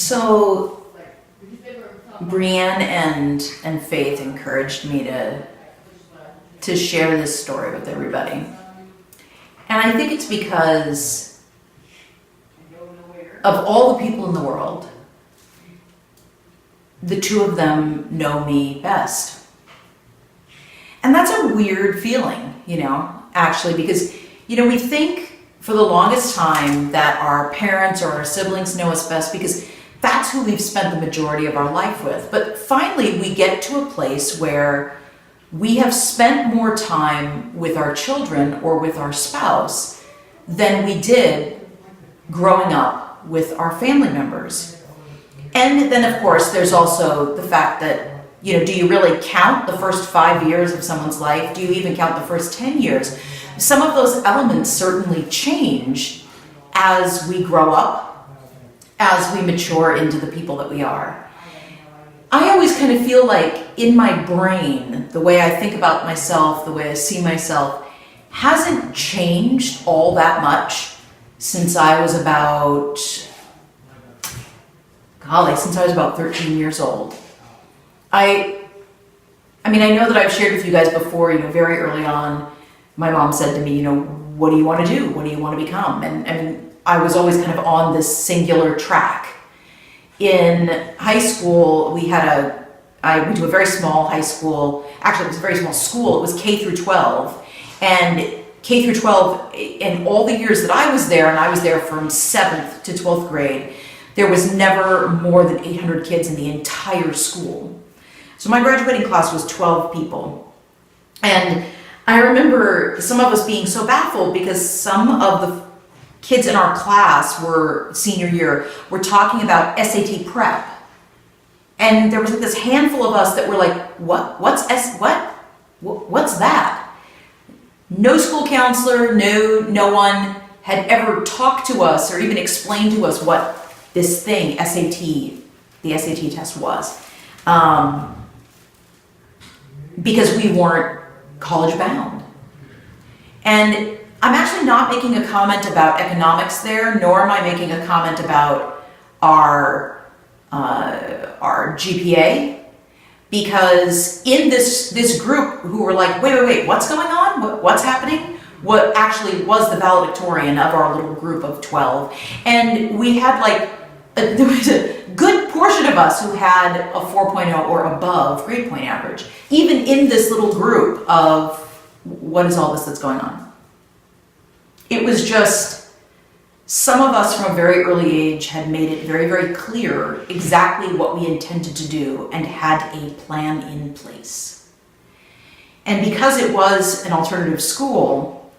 So Brianne and Faith encouraged me to share this story with everybody. And I think it's because of all the people in the world, the two of them know me best. And that's a weird feeling, actually, because, we think for the longest time that our parents or our siblings know us best because that's who we've spent the majority of our life with. But finally, we get to a place where we have spent more time with our children or with our spouse than we did growing up with our family members. And then, of course, there's also the fact that, do you really count the first 5 years of someone's life? Do you even count the first 10 years? Some of those elements certainly change as we grow up, as we mature into the people that we are. I always kind of feel like in my brain, the way I think about myself, the way I see myself, hasn't changed all that much since I was about 13 years old. I know that I've shared with you guys before, very early on, my mom said to me, what do you want to do? What do you want to become? And I was always kind of on this singular track. In high school, I went to a very small high school. Actually, it was a very small school. It was K through 12. And K through 12, in all the years that I was there, and I was there from 7th to 12th grade, there was never more than 800 kids in the entire school. So my graduating class was 12 people. And I remember some of us being so baffled because some of the kids in our class senior year were talking about SAT prep. And there was this handful of us that were like, what's that? No school counselor, no one had ever talked to us or even explained to us what this thing, the SAT test was. Because we weren't college bound. And I'm actually not making a comment about economics there, nor am I making a comment about our GPA, because in this group who were like, wait, what's going on? What's happening? What actually was the valedictorian of our little group of 12. And we had there was a good portion of us who had a 4.0 or above grade point average, even in this little group of what is all this that's going on. It was just some of us from a very early age had made it very, very clear exactly what we intended to do and had a plan in place. And because it was an alternative school,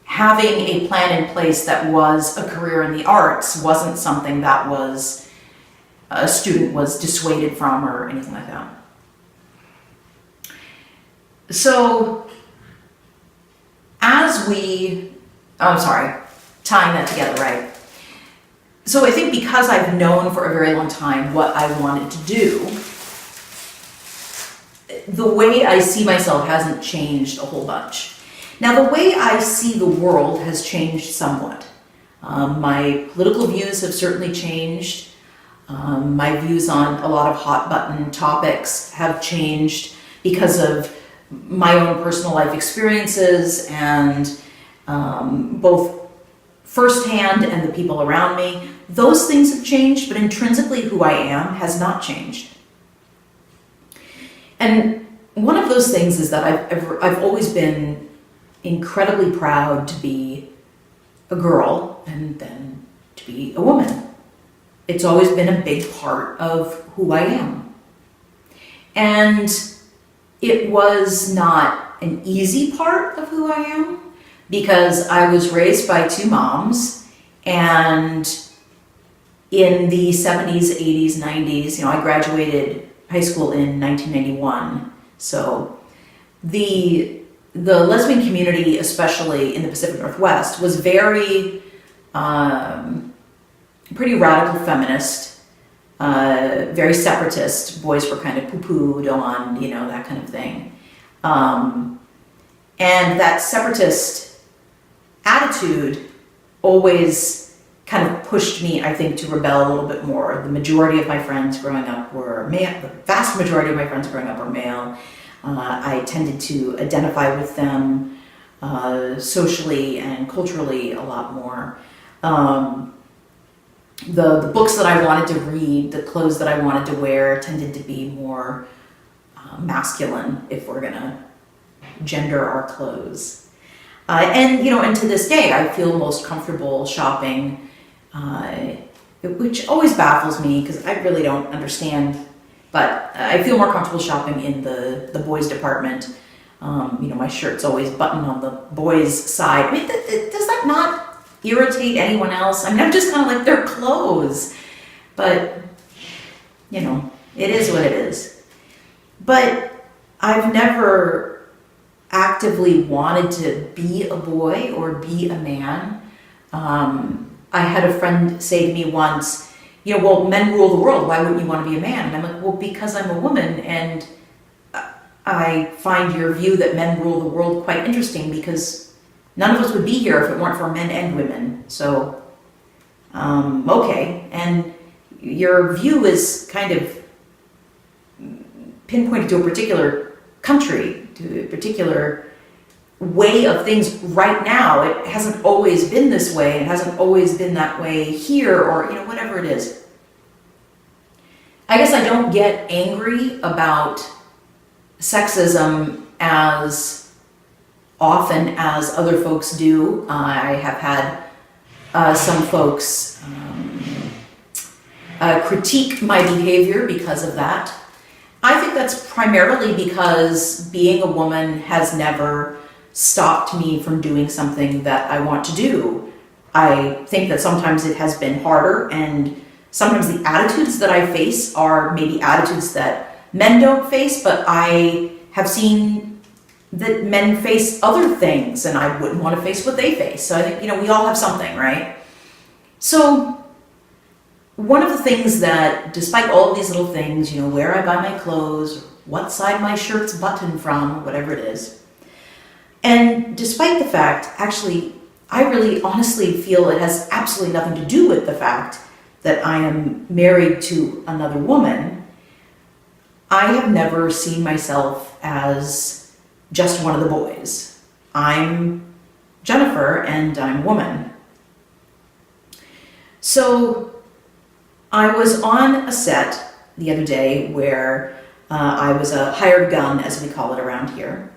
having a plan in place that was a career in the arts wasn't something that a student was dissuaded from or anything like that. So tying that together, right? So I think because I've known for a very long time what I wanted to do, the way I see myself hasn't changed a whole bunch. Now, the way I see the world has changed somewhat. My political views have certainly changed. My views on a lot of hot button topics have changed because of my own personal life experiences and both firsthand and the people around me. Those things have changed, but intrinsically who I am has not changed. And one of those things is that I've always been incredibly proud to be a girl and then to be a woman. It's always been a big part of who I am. And it was not an easy part of who I am because I was raised by two moms, and in the 70s, 80s, 90s, I graduated high school in 1991. So the lesbian community, especially in the Pacific Northwest, was very, pretty radical feminist, very separatist. Boys were kind of poo-pooed on, that kind of thing. And that separatist attitude always kind of pushed me, I think, to rebel a little bit more. The majority of my friends growing up were male. The vast majority of my friends growing up were male. I tended to identify with them socially and culturally a lot more. The books that I wanted to read, the clothes that I wanted to wear tended to be more masculine, if we're gonna gender our clothes. And to this day, I feel most comfortable shopping, which always baffles me because I really don't understand, but I feel more comfortable shopping in the boys department. My shirt's always buttoned on the boys' side. I mean, does that not irritate anyone else? I mean, I'm just kind of like, they're clothes. But, it is what it is. But I've never actively wanted to be a boy or be a man. I had a friend say to me once, well, men rule the world. Why wouldn't you want to be a man? And I'm like, well, because I'm a woman, and I find your view that men rule the world quite interesting, because none of us would be here if it weren't for men and women. So, okay. And your view is kind of pinpointed to a particular country, to a particular way of things right now. It hasn't always been this way. It hasn't always been that way here, or, whatever it is. I guess I don't get angry about sexism as often as other folks do. I have had some folks critique my behavior because of that. I think that's primarily because being a woman has never stopped me from doing something that I want to do. I think that sometimes it has been harder, and sometimes the attitudes that I face are maybe attitudes that men don't face, but I have seen that men face other things, and I wouldn't want to face what they face. So I think, we all have something, right? So one of the things that, despite all of these little things, where I buy my clothes, what side my shirt's buttoned from, whatever it is, and despite the fact, actually, I really honestly feel it has absolutely nothing to do with the fact that I am married to another woman, I have never seen myself as just one of the boys. I'm Jennifer, and I'm a woman. So I was on a set the other day where I was a hired gun, as we call it around here.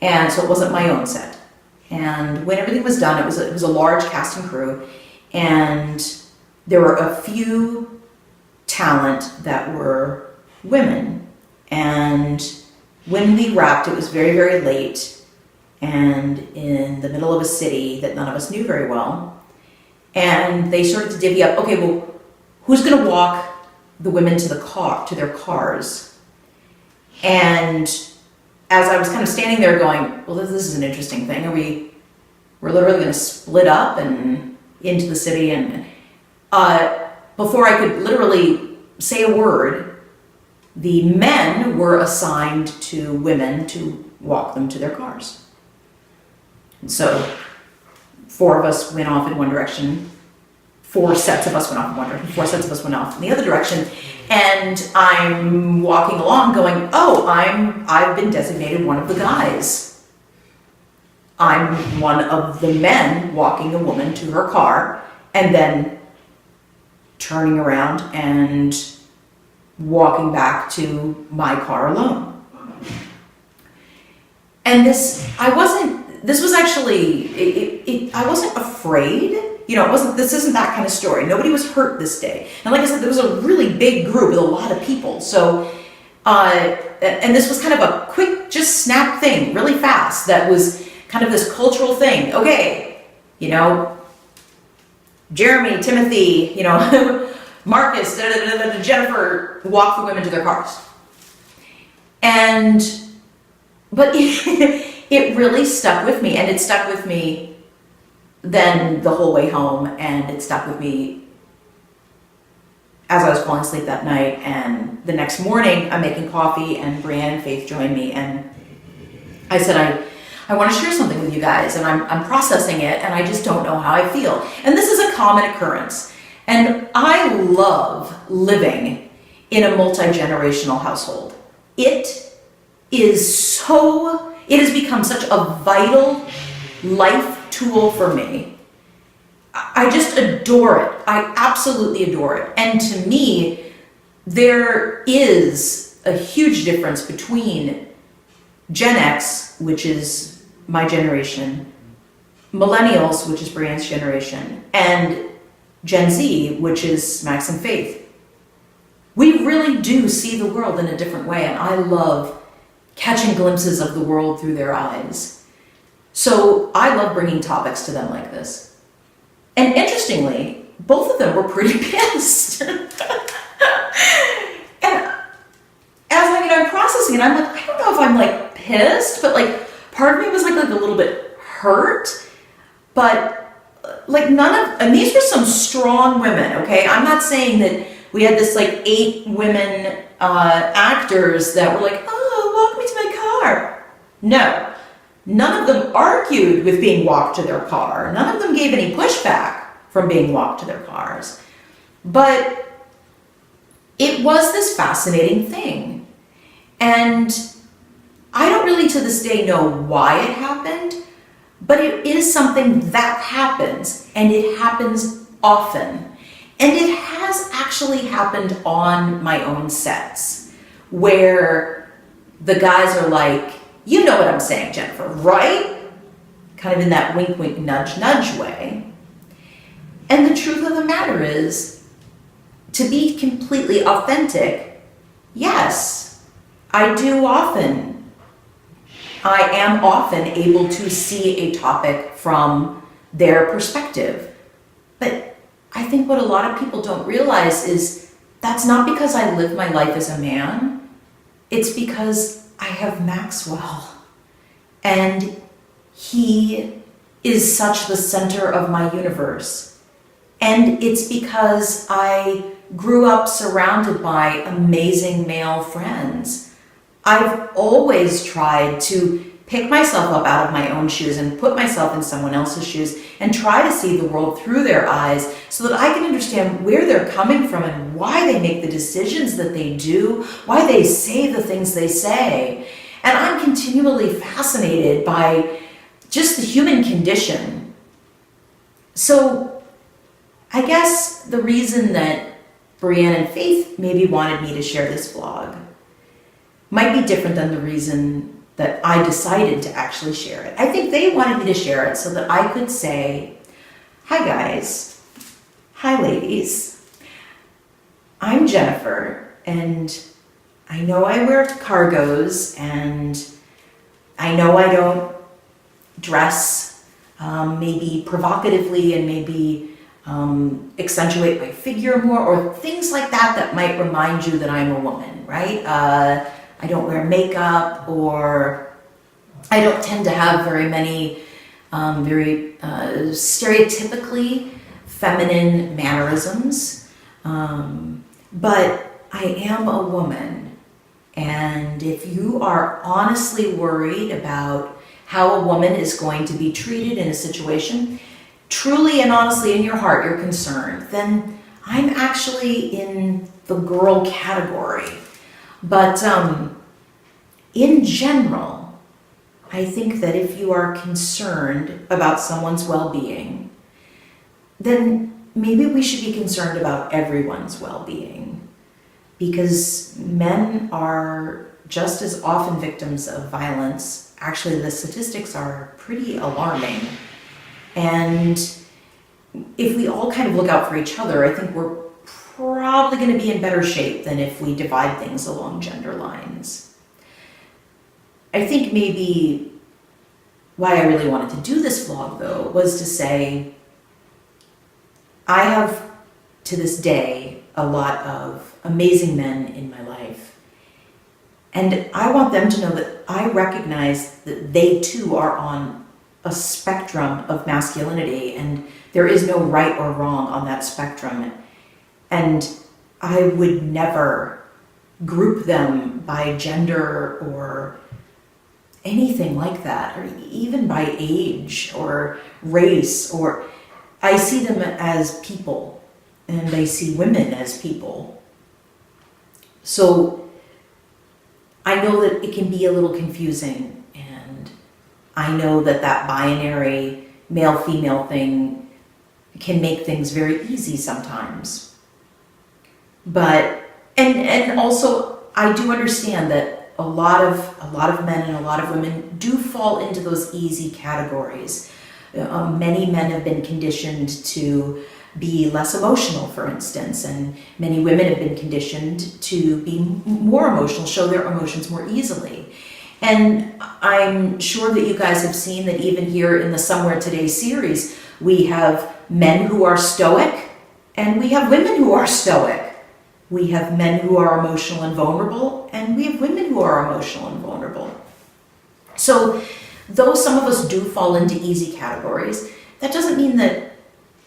And so it wasn't my own set. And when everything was done, it was a large cast and crew, and there were a few talent that were women. And when we wrapped, it was very, very late and in the middle of a city that none of us knew very well. And they started to divvy up, okay, well, who's going to walk the women to their cars? And as I was kind of standing there going, well, this is an interesting thing. We're literally going to split up and into the city. And before I could literally say a word, the men were assigned to women to walk them to their cars. And so 4 of us went off in one direction. 4 sets of us went off in one direction. 4 sets of us went off in the other direction. And I'm walking along going, oh, I've been designated one of the guys. I'm one of the men walking a woman to her car and then turning around and walking back to my car alone. And I wasn't afraid. This isn't that kind of story. Nobody was hurt this day. And like I said, there was a really big group with a lot of people. So, and this was kind of a quick, just snap thing, really fast. That was kind of this cultural thing. Okay, Jeremy, Timothy, Marcus, Jennifer walk the women to their cars. But it really stuck with me, and it stuck with me then the whole way home, and it stuck with me as I was falling asleep that night. And the next morning, I'm making coffee, and Brianne and Faith joined me, and I said, I want to share something with you guys, and I'm processing it, and I just don't know how I feel. And this is a common occurrence. And I love living in a multi-generational household. It has become such a vital life tool for me. I just adore it. I absolutely adore it. And to me, there is a huge difference between Gen X, which is my generation, Millennials, which is Brianne's generation, and Gen Z, which is Max and Faith. We really do see the world in a different way, and I love catching glimpses of the world through their eyes. So I love bringing topics to them like this. And interestingly, both of them were pretty pissed. And I'm processing it, I'm like, I don't know if I'm like pissed, but like part of me was like a little bit hurt, but like and these were some strong women, okay? I'm not saying that we had this like 8 women actors that were like, oh, walk me to my car. No, none of them argued with being walked to their car. None of them gave any pushback from being walked to their cars. But it was this fascinating thing. And I don't really to this day know why it happened, but it is something that happens, and it happens often. And it has actually happened on my own sets, where the guys are like, you know what I'm saying, Jennifer, right? Kind of in that wink, wink, nudge, nudge way. And the truth of the matter is, to be completely authentic, yes, I am often able to see a topic from their perspective. But I think what a lot of people don't realize is that's not because I live my life as a man. It's because I have Maxwell. And he is such the center of my universe. And it's because I grew up surrounded by amazing male friends. I've always tried to pick myself up out of my own shoes and put myself in someone else's shoes and try to see the world through their eyes so that I can understand where they're coming from and why they make the decisions that they do, why they say the things they say. And I'm continually fascinated by just the human condition. So I guess the reason that Brianne and Faith maybe wanted me to share this vlog might be different than the reason that I decided to actually share it. I think they wanted me to share it so that I could say, hi guys, hi ladies, I'm Jennifer, and I know I wear cargos, and I know I don't dress maybe provocatively and maybe accentuate my figure more, or things like that might remind you that I'm a woman, right? I don't wear makeup, or I don't tend to have very many very stereotypically feminine mannerisms, but I am a woman. And if you are honestly worried about how a woman is going to be treated in a situation, truly and honestly in your heart you're concerned, then I'm actually in the girl category. But in general, I think that if you are concerned about someone's well-being, then maybe we should be concerned about everyone's well-being, because men are just as often victims of violence. Actually, the statistics are pretty alarming. And if we all kind of look out for each other, I think we're probably going to be in better shape than if we divide things along gender lines. I think maybe why I really wanted to do this vlog, though, was to say I have, to this day, a lot of amazing men in my life. And I want them to know that I recognize that they too are on a spectrum of masculinity, and there is no right or wrong on that spectrum. And I would never group them by gender or anything like that, or even by age or race, or I see them as people, and I see women as people. So I know that it can be a little confusing, and I know that that binary male-female thing can make things very easy sometimes. But, and also I do understand that a lot of men and a lot of women do fall into those easy categories. Many men have been conditioned to be less emotional, for instance, and many women have been conditioned to be more emotional, show their emotions more easily. And I'm sure that you guys have seen that even here in the Somewhere Today series, we have men who are stoic and we have women who are stoic. We have men who are emotional and vulnerable, and we have women who are emotional and vulnerable. So though some of us do fall into easy categories, that doesn't mean that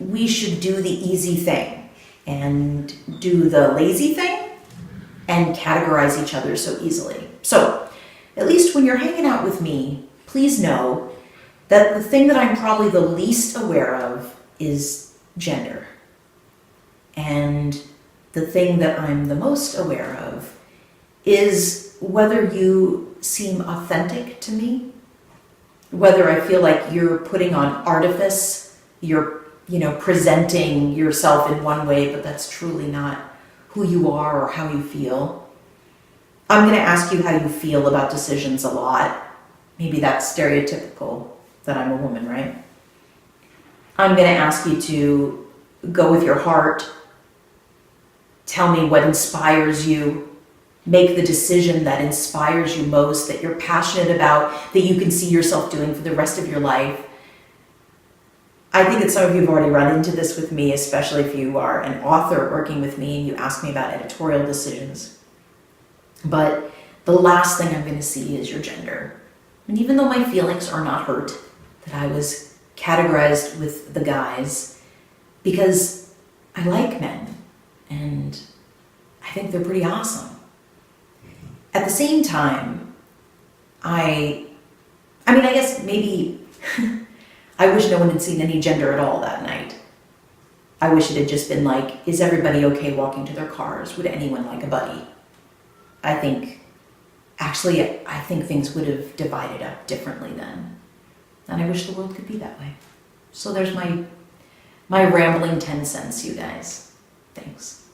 we should do the easy thing and do the lazy thing and categorize each other so easily. So at least when you're hanging out with me, please know that the thing that I'm probably the least aware of is gender. And the thing that I'm the most aware of is whether you seem authentic to me, whether I feel like you're putting on artifice, you're, presenting yourself in one way, but that's truly not who you are or how you feel. I'm going to ask you how you feel about decisions a lot. Maybe that's stereotypical that I'm a woman, right? I'm going to ask you to go with your heart. Tell me what inspires you. Make the decision that inspires you most, that you're passionate about, that you can see yourself doing for the rest of your life. I think that some of you have already run into this with me, especially if you are an author working with me and you ask me about editorial decisions. But the last thing I'm going to see is your gender. And even though my feelings are not hurt that I was categorized with the guys, because I like men and I think they're pretty awesome. At the same time, I guess maybe I wish no one had seen any gender at all that night. I wish it had just been like, is everybody okay walking to their cars? Would anyone like a buddy? I think things would have divided up differently then. And I wish the world could be that way. So there's my rambling 10 cents, you guys. Thanks.